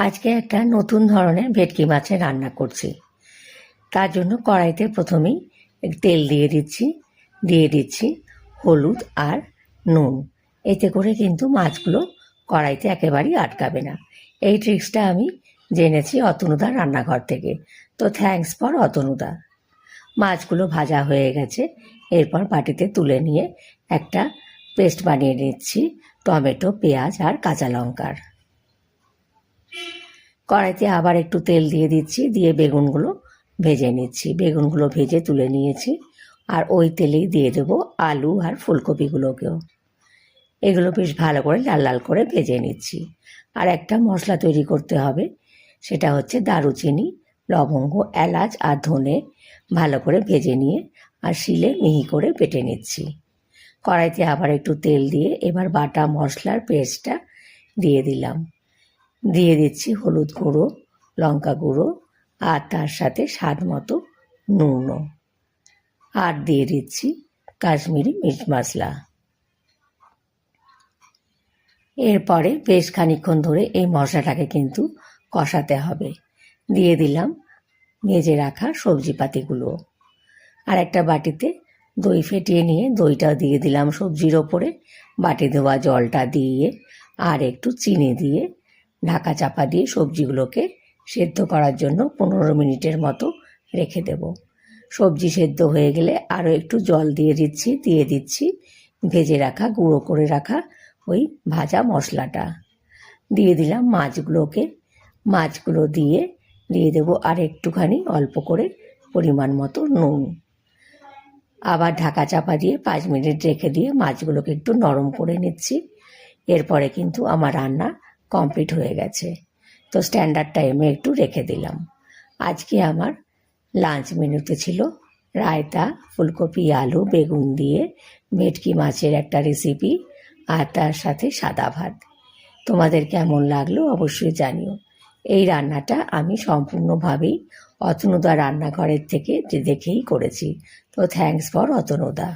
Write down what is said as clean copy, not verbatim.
আজকে একটা নতুন ধরনের ভেটকি মাছের রান্না করছি। তার জন্য কড়াইতে প্রথমেই তেল দিয়ে দিচ্ছি হলুদ আর নুন। এতে করে কিন্তু মাছগুলো কড়াইতে একেবারেই আটকাবে না। এই ট্রিক্সটা আমি জেনেছি অতনুদার রান্নাঘর থেকে। তো থ্যাঙ্কস ফর অতনুদা। মাছগুলো ভাজা হয়ে গেছে। এরপর বাটিতে তুলে নিয়ে একটা পেস্ট বানিয়ে নিচ্ছি টমেটো, পেঁয়াজ আর কাঁচা লঙ্কার। কড়াইতে আবার একটু তেল দিয়ে দিচ্ছি, দিয়ে বেগুনগুলো ভেজে নিচ্ছি। বেগুনগুলো ভেজে তুলে নিয়েছি। আর ওই তেলেই দিয়ে দেবো আলু আর ফুলকপিগুলোকেও। এগুলো বেশ ভালো করে লাল লাল করে ভেজে নিচ্ছি। আর একটা মশলা তৈরি করতে হবে, সেটা হচ্ছে দারুচিনি, লবঙ্গ, এলাচ আর ধনে ভালো করে ভেজে নিয়ে আর শিলে মিহি করে বেটে নিচ্ছি। কড়াইতে আবার একটু তেল দিয়ে এবার বাটা মশলার পেস্টটা দিয়ে দিলাম। দিয়ে দিচ্ছি হলুদ গুঁড়ো, লঙ্কা গুঁড়ো আর তার সাথে স্বাদ মতো নুনও। আর দিয়ে দিচ্ছি কাশ্মীরি মির্চ মশলা। এরপরে বেশ খানিকক্ষণ ধরে এই মশলাটাকে কিন্তু কষাতে হবে। দিয়ে দিলাম ভেজে রাখা সবজিপাতিগুলো। আর একটা বাটিতে দই ফেটিয়ে নিয়ে দইটা দিয়ে দিলাম সবজির ওপরে। বাটি দেওয়া জলটা দিয়ে আর একটু চিনি দিয়ে ঢাকা চাপা দিয়ে সবজিগুলোকে সেদ্ধ করার জন্য 15 মিনিটের মতো রেখে দেব। সবজি সেদ্ধ হয়ে গেলে আরও একটু জল দিয়ে দিচ্ছি ভেজে রাখা গুঁড়ো করে রাখা ওই ভাজা মশলাটা। দিয়ে দিলাম মাছগুলো দিয়ে দেবো আর একটুখানি অল্প করে পরিমাণ মতো নুন। আবার ঢাকা চাপা দিয়ে 5 মিনিট রেখে দিয়ে মাছগুলোকে একটু নরম করে নিচ্ছি। এরপরে কিন্তু আমার রান্না কমপ্লিট হয়ে গেছে। তো স্ট্যান্ডার্ড টাইমে একটু রেখে দিলাম। আজকে আমার লাঞ্চ মেনুতে ছিল রায়তা, ফুলকপি, আলু, বেগুন দিয়ে ভেটকি মাছের একটা রেসিপি আর তার সাথে সাদা ভাত। তোমাদের কেমন লাগলো অবশ্যই জানিও। এই রান্নাটা আমি সম্পূর্ণভাবেই অতনুদা রান্নাঘরের থেকে দেখেই করেছি। তো থ্যাঙ্কস ফর অতনুদা।